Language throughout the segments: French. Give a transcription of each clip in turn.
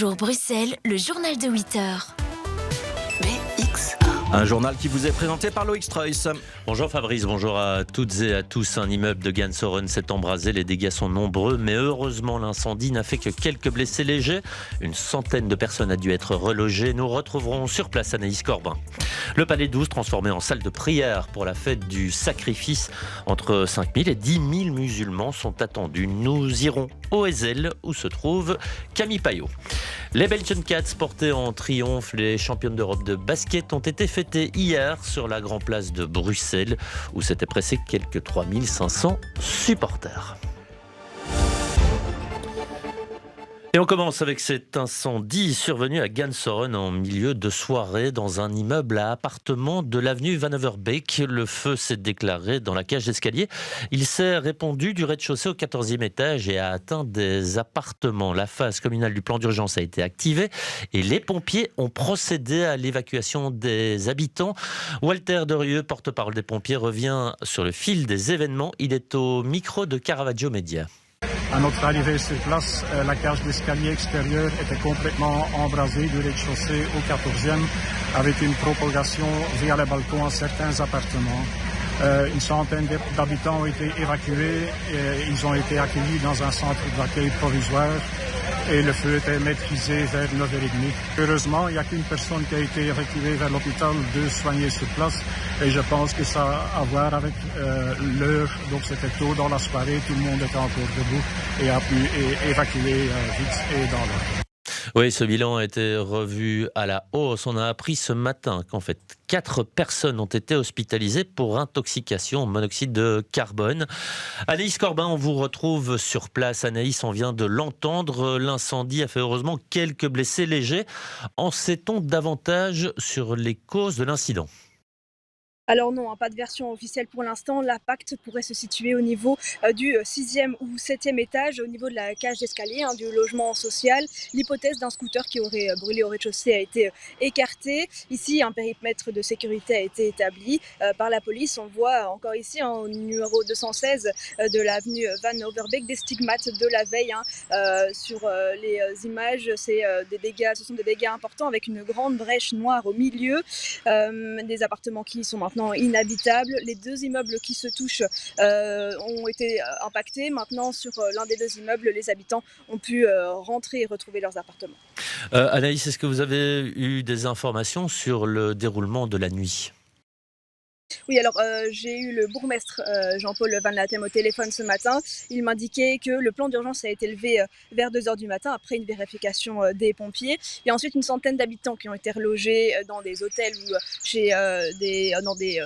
Bonjour Bruxelles, le journal de 8 heures. BX. Un journal qui vous est présenté par Loïc Streuss. Bonjour Fabrice, bonjour à toutes et à tous. Un immeuble de Gansoren s'est embrasé, les dégâts sont nombreux, mais heureusement l'incendie n'a fait que quelques blessés légers. Une centaine de personnes a dû être relogées. Nous retrouverons sur place Anaïs Corbin. Le Palais 12 transformé en salle de prière pour la fête du sacrifice. Entre 5 000 et 10 000 musulmans sont attendus. Nous irons au Ezel où se trouve Camille Payot. Les Belgian Cats portés en triomphe, les championnes d'Europe de basket ont été fêtées hier sur la Grand Place de Bruxelles où s'étaient pressés quelques 3500 supporters. Et on commence avec cet incendie survenu à Gansoren en milieu de soirée dans un immeuble à appartements de l'avenue Van Overbeek. Le feu s'est déclaré dans la cage d'escalier. Il s'est répandu du rez-de-chaussée au 14e étage et a atteint des appartements. La phase communale du plan d'urgence a été activée et les pompiers ont procédé à l'évacuation des habitants. Walter Derieux, porte-parole des pompiers, revient sur le fil des événements. Il est au micro de Caravaggio Média. À notre arrivée sur place, la cage d'escalier extérieure était complètement embrasée du rez-de-chaussée au 14e avec une propagation via les balcons à certains appartements. Une centaine d'habitants ont été évacués et ils ont été accueillis dans un centre d'accueil provisoire et le feu était maîtrisé vers 9h30. Heureusement, il n'y a qu'une personne qui a été évacuée vers l'hôpital, 2 soignés sur place et je pense que ça a à voir avec l'heure. Donc c'était tôt dans la soirée, tout le monde était encore debout et a pu évacuer vite et dans l'ordre. Oui, ce bilan a été revu à la hausse. On a appris ce matin qu'en fait, 4 personnes ont été hospitalisées pour intoxication au monoxyde de carbone. Anaïs Corbin, on vous retrouve sur place. Anaïs, on vient de l'entendre. L'incendie a fait heureusement quelques blessés légers. En sait-on davantage sur les causes de l'incident ? Alors non, pas de version officielle pour l'instant. L'impact pourrait se situer au niveau du 6e ou 7e étage, au niveau de la cage d'escalier du logement social. L'hypothèse d'un scooter qui aurait brûlé au rez-de-chaussée a été écartée. Ici, un périmètre de sécurité a été établi par la police. On voit encore ici, au numéro 216 de l'avenue Van Overbeek, des stigmates de la veille sur les images. Ce sont des dégâts importants avec une grande brèche noire au milieu, des appartements qui sont maintenant inhabitables. Les 2 immeubles qui se touchent ont été impactés. Maintenant, sur l'un des 2 immeubles, les habitants ont pu rentrer et retrouver leurs appartements. Anaïs, est-ce que vous avez eu des informations sur le déroulement de la nuit ? Oui, alors j'ai eu le bourgmestre Jean-Paul Van Latem au téléphone ce matin. Il m'indiquait que le plan d'urgence a été levé vers 2h du matin après une vérification des pompiers. Il y a ensuite une centaine d'habitants qui ont été relogés dans des hôtels ou dans des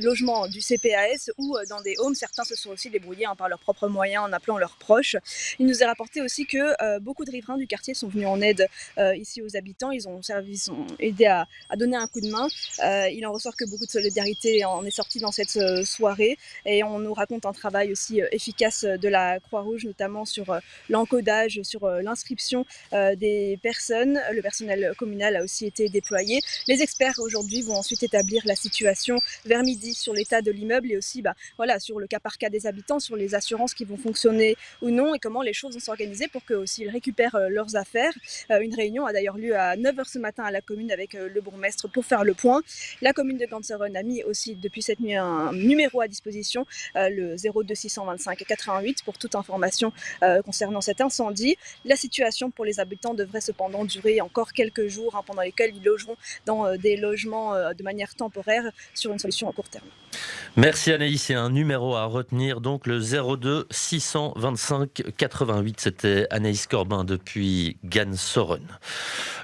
logements du CPAS ou dans des homes. Certains se sont aussi débrouillés par leurs propres moyens en appelant leurs proches. Il nous est rapporté aussi que beaucoup de riverains du quartier sont venus en aide ici aux habitants. Ils ont aidé à donner un coup de main. Il en ressort que beaucoup de solidarité en est sorti dans cette soirée et on nous raconte un travail aussi efficace de la Croix-Rouge, notamment sur l'encodage, sur l'inscription des personnes. Le personnel communal a aussi été déployé. Les experts aujourd'hui vont ensuite établir la situation vers midi sur l'état de l'immeuble et aussi sur le cas par cas des habitants, sur les assurances qui vont fonctionner ou non et comment les choses vont s'organiser pour qu'eux aussi ils récupèrent leurs affaires. Une réunion a d'ailleurs lieu à 9h ce matin à la commune avec le bourgmestre pour faire le point. La commune de Gansoren a mis aussi depuis cette nuit un numéro à disposition, le 02 625 88 pour toute information concernant cet incendie. La situation pour les habitants devrait cependant durer encore quelques jours pendant lesquels ils logeront dans des logements de manière temporaire sur une solution à court terme. Merci Anaïs, c'est un numéro à retenir, donc le 02 625 88. C'était Anaïs Corbin depuis Gansoren.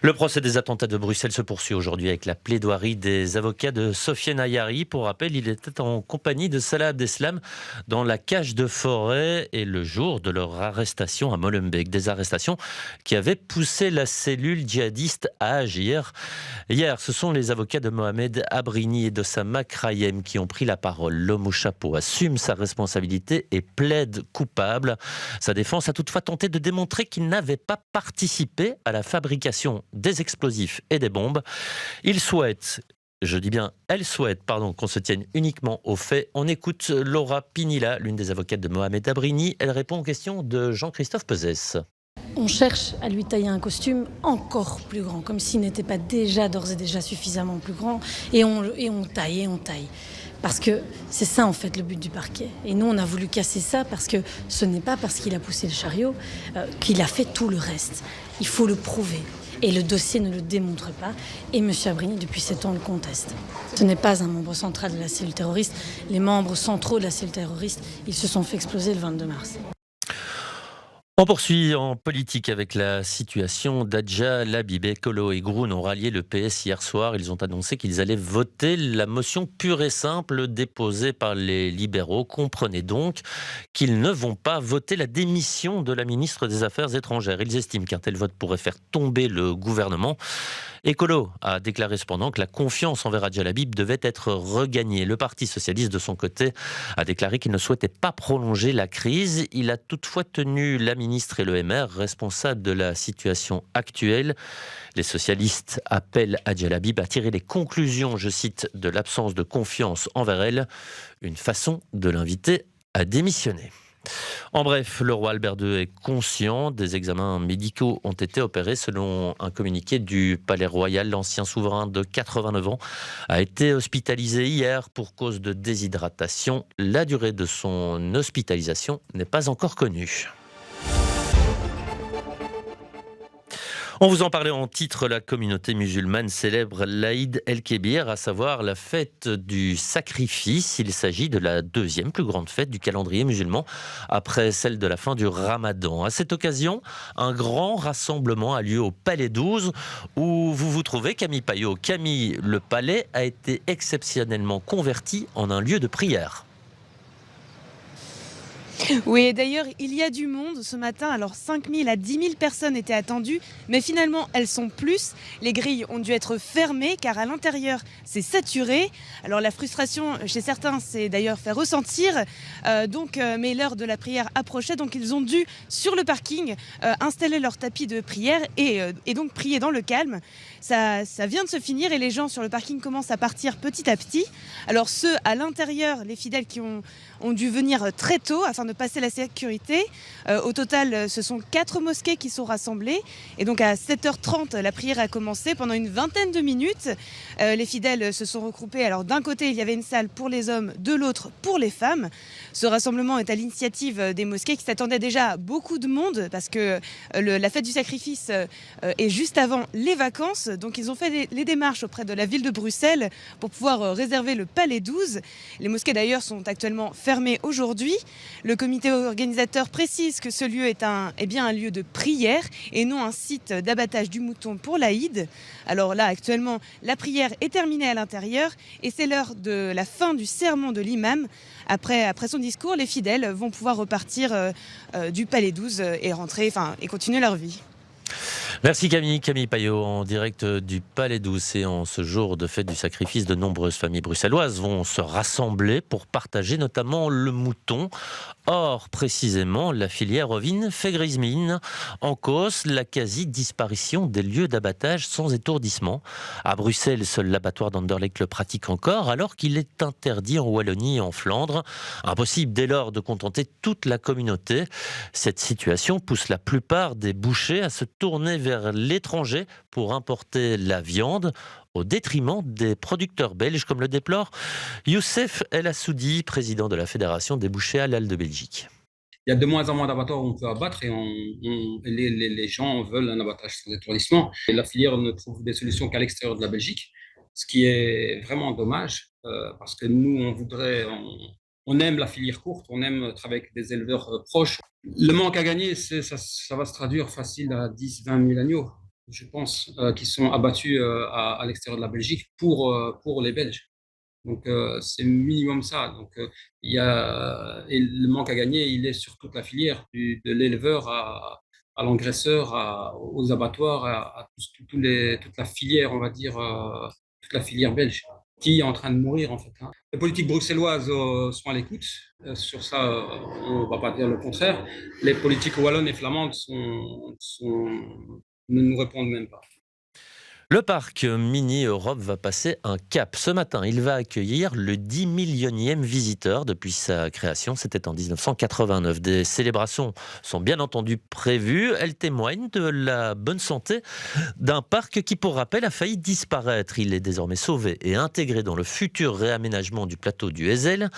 Le procès des attentats de Bruxelles se poursuit aujourd'hui avec la plaidoirie des avocats de Sofiane Ayari. Pour rappel, il était en compagnie de Salah Abdeslam dans la cage de forêt et le jour de leur arrestation à Molenbeek. Des arrestations qui avaient poussé la cellule djihadiste à agir. Hier, ce sont les avocats de Mohamed Abrini et d'Ossama Krayem qui ont pris la parole. L'homme au chapeau assume sa responsabilité et plaide coupable. Sa défense a toutefois tenté de démontrer qu'il n'avait pas participé à la fabrication des explosifs et des bombes. Elle souhaite qu'on se tienne uniquement aux faits. On écoute Laura Pinilla, l'une des avocates de Mohamed Abrini. Elle répond aux questions de Jean-Christophe Pezès. On cherche à lui tailler un costume encore plus grand, comme s'il n'était pas déjà d'ores et déjà suffisamment plus grand. Et on taille, et on taille. Parce que c'est ça en fait le but du parquet. Et nous on a voulu casser ça parce que ce n'est pas parce qu'il a poussé le chariot qu'il a fait tout le reste. Il faut le prouver. Et le dossier ne le démontre pas. Et M. Abrigny, depuis 7 ans, le conteste. Ce n'est pas un membre central de la cellule terroriste. Les membres centraux de la cellule terroriste, ils se sont fait exploser le 22 mars. On poursuit en politique avec la situation d'Adja Labibé. Colo et Groen ont rallié le PS hier soir. Ils ont annoncé qu'ils allaient voter la motion pure et simple déposée par les libéraux. Comprenez donc qu'ils ne vont pas voter la démission de la ministre des Affaires étrangères. Ils estiment qu'un tel vote pourrait faire tomber le gouvernement. Colo a déclaré cependant que la confiance envers Adja Labib devait être regagnée. Le Parti socialiste, de son côté, a déclaré qu'il ne souhaitait pas prolonger la crise. Il a toutefois tenu la ministre et le MR responsables de la situation actuelle. Les socialistes appellent Adja Labib à tirer les conclusions, je cite, de l'absence de confiance envers elle, une façon de l'inviter à démissionner. En bref, le roi Albert II est conscient. Des examens médicaux ont été opérés. Selon un communiqué du Palais Royal, l'ancien souverain de 89 ans a été hospitalisé hier pour cause de déshydratation. La durée de son hospitalisation n'est pas encore connue. On vous en parlait en titre, la communauté musulmane célèbre l'Aïd el-Kébir, à savoir la fête du sacrifice. Il s'agit de la deuxième plus grande fête du calendrier musulman, après celle de la fin du Ramadan. À cette occasion, un grand rassemblement a lieu au Palais 12, où vous vous trouvez, Camille Payot. Camille, le palais a été exceptionnellement converti en un lieu de prière. Oui, et d'ailleurs, il y a du monde ce matin. Alors, 5 000 à 10 000 personnes étaient attendues, mais finalement, elles sont plus. Les grilles ont dû être fermées, car à l'intérieur, c'est saturé. Alors, la frustration chez certains s'est d'ailleurs fait ressentir. Mais l'heure de la prière approchait, donc ils ont dû, sur le parking, installer leur tapis de prière et donc prier dans le calme. Ça vient de se finir et les gens sur le parking commencent à partir petit à petit. Alors, ceux à l'intérieur, les fidèles qui ont dû venir très tôt afin de passer la sécurité. Au total, ce sont 4 mosquées qui sont rassemblées. Et donc à 7h30, la prière a commencé pendant une vingtaine de minutes. Les fidèles se sont regroupés. Alors d'un côté, il y avait une salle pour les hommes, de l'autre pour les femmes. Ce rassemblement est à l'initiative des mosquées qui s'attendaient déjà à beaucoup de monde parce que la fête du sacrifice est juste avant les vacances. Donc ils ont fait les démarches auprès de la ville de Bruxelles pour pouvoir réserver le Palais 12. Les mosquées d'ailleurs sont actuellement fermées aujourd'hui. Le comité organisateur précise que ce lieu est bien un lieu de prière et non un site d'abattage du mouton pour l'Aïd. Alors là, actuellement, la prière est terminée à l'intérieur et c'est l'heure de la fin du sermon de l'imam. Après son discours, les fidèles vont pouvoir repartir du Palais 12 et continuer leur vie. Merci Camille Payot en direct du Palais 12. Et en ce jour de fête du sacrifice, de nombreuses familles bruxelloises vont se rassembler pour partager notamment le mouton. Or, précisément, la filière ovine fait grise mine. En cause, la quasi-disparition des lieux d'abattage sans étourdissement. À Bruxelles, seul l'abattoir d'Anderlecht le pratique encore, alors qu'il est interdit en Wallonie et en Flandre. Impossible dès lors de contenter toute la communauté. Cette situation pousse la plupart des bouchers à se tourner vers l'étranger pour importer la viande, au détriment des producteurs belges, comme le déplore Youssef El Assoudi, président de la Fédération des bouchers halal de Belgique. Il y a de moins en moins d'abattoirs où on peut abattre et les gens veulent un abattage sans étourdissement. Et la filière ne trouve des solutions qu'à l'extérieur de la Belgique, ce qui est vraiment dommage parce que nous, on aime la filière courte, on aime travailler avec des éleveurs proches. Le manque à gagner, ça va se traduire facile à 10-20 000 agneaux, je pense, qui sont abattus à l'extérieur de la Belgique pour les Belges. Donc, c'est minimum ça. Donc, et le manque à gagner, il est sur toute la filière, de l'éleveur à l'engraisseur, aux abattoirs, à toute la filière, on va dire, toute la filière belge, qui est en train de mourir, en fait. Les politiques bruxelloises sont à l'écoute. Sur ça, on ne va pas dire le contraire. Les politiques wallonnes et flamandes ne nous répondent même pas. Le parc Mini Europe va passer un cap. Ce matin, il va accueillir le 10 millionième visiteur depuis sa création. C'était en 1989. Des célébrations sont bien entendu prévues. Elles témoignent de la bonne santé d'un parc qui, pour rappel, a failli disparaître. Il est désormais sauvé et intégré dans le futur réaménagement du plateau du Heysel,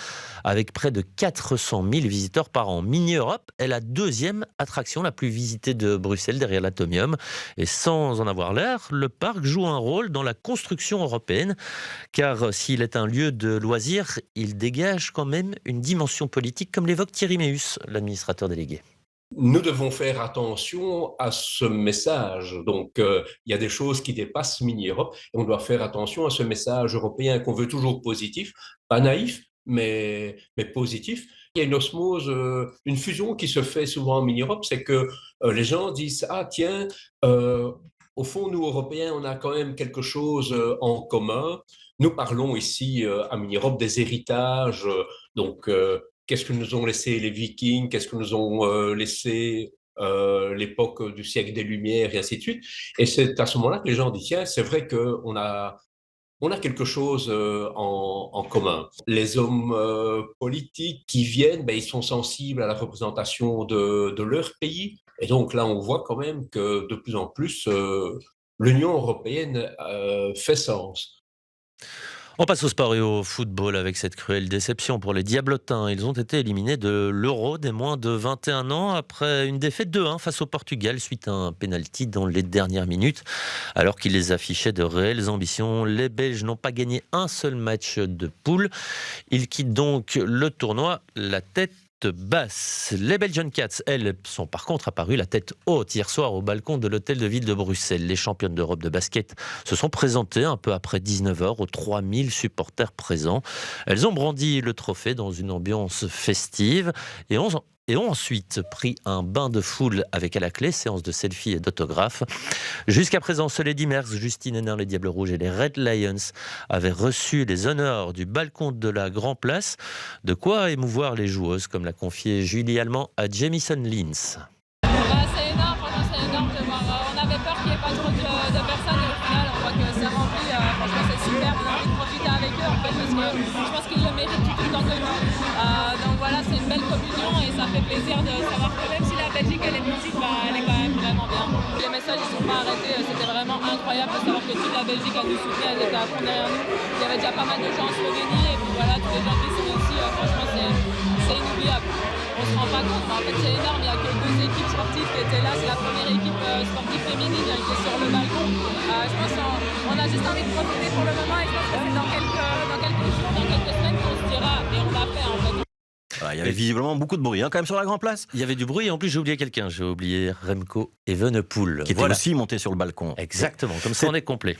avec près de 400 000 visiteurs par an. Mini Europe est la deuxième attraction la plus visitée de Bruxelles derrière l'Atomium. Et sans en avoir l'air, le parc joue un rôle dans la construction européenne, car s'il est un lieu de loisirs, il dégage quand même une dimension politique, comme l'évoque Thierry Meus, l'administrateur délégué. Nous devons faire attention à ce message. Donc, il y a des choses qui dépassent Mini-Europe et on doit faire attention à ce message européen qu'on veut toujours positif, pas naïf, mais positif. Il y a une osmose, une fusion qui se fait souvent en Mini-Europe, c'est que les gens disent « Ah tiens, au fond, nous, Européens, on a quand même quelque chose en commun. Nous parlons ici à Mini-Europe des héritages, donc qu'est-ce que nous ont laissé les Vikings, qu'est-ce que nous ont laissé l'époque du siècle des Lumières et ainsi de suite. Et c'est à ce moment-là que les gens disent, tiens, c'est vrai qu'on a quelque chose en commun. Les hommes politiques qui viennent, ils sont sensibles à la représentation de leur pays. Et donc là, on voit quand même que de plus en plus, l'Union européenne fait sens. On passe au sport et au football avec cette cruelle déception pour les Diablotins. Ils ont été éliminés de l'Euro des moins de 21 ans après une défaite 2-1 face au Portugal suite à un pénalty dans les dernières minutes. Alors qu'ils les affichaient de réelles ambitions, les Belges n'ont pas gagné un seul match de poule. Ils quittent donc le tournoi la tête basse. Les Belgian Cats, elles, sont par contre apparues la tête haute hier soir au balcon de l'hôtel de ville de Bruxelles. Les championnes d'Europe de basket se sont présentées un peu après 19h aux 3000 supporters présents. Elles ont brandi le trophée dans une ambiance festive et ont ensuite pris un bain de foule avec à la clé séance de selfies et d'autographes. Jusqu'à présent, seuls les Dimers, Justine Hénin, les Diables Rouges et les Red Lions avaient reçu les honneurs du balcon de la Grand Place. De quoi émouvoir les joueuses, comme l'a confié Julie Allemand à Jamison Lins. C'est énorme, franchement c'est énorme de voir. On avait peur qu'il n'y ait pas trop de personnes et au final on voit que c'est rempli. Franchement c'est super, on a envie de profiter avec eux en fait parce que je pense qu'ils le méritent tout autant que nous. Donc voilà, c'est une belle communion et ça fait plaisir de savoir que même si la Belgique elle est petite, elle est quand même vraiment bien. Les messages ils ne sont pas arrêtés, c'était vraiment incroyable de savoir que toute la Belgique a nous soutenu, elle était à fond derrière nous. Il y avait déjà pas mal de gens en Slovénie et puis voilà, tous les gens qui sont ici, franchement c'est inoubliable. On se rend pas compte, mais en fait c'est énorme, il n'y a que 2 équipes sportives qui étaient là, c'est la première équipe sportive féminine qui est sur le balcon. Je pense qu'on a juste envie de profiter pour le moment et je pense que c'est dans quelques jours, dans quelques semaines qu'on se dira, et on l'a fait en fait. Il y avait visiblement beaucoup de bruit quand même sur la Grand Place. Il y avait du bruit et en plus j'ai oublié quelqu'un, j'ai oublié Remco Evenepoel. Qui était aussi monté sur le balcon. Exactement, comme ça on est complet.